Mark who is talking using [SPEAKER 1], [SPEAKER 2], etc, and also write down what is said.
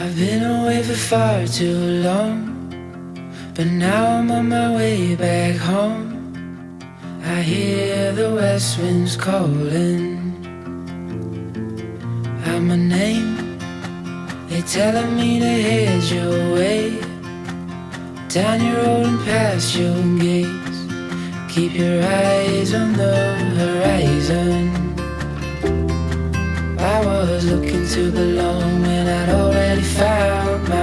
[SPEAKER 1] I've been away for far too long, but now I'm on my way back home. I hear the west winds calling out my name. They're telling me to head your way, down your road and past your gates. Keep your eyes on the horizon. I was looking to belong when I'd already found my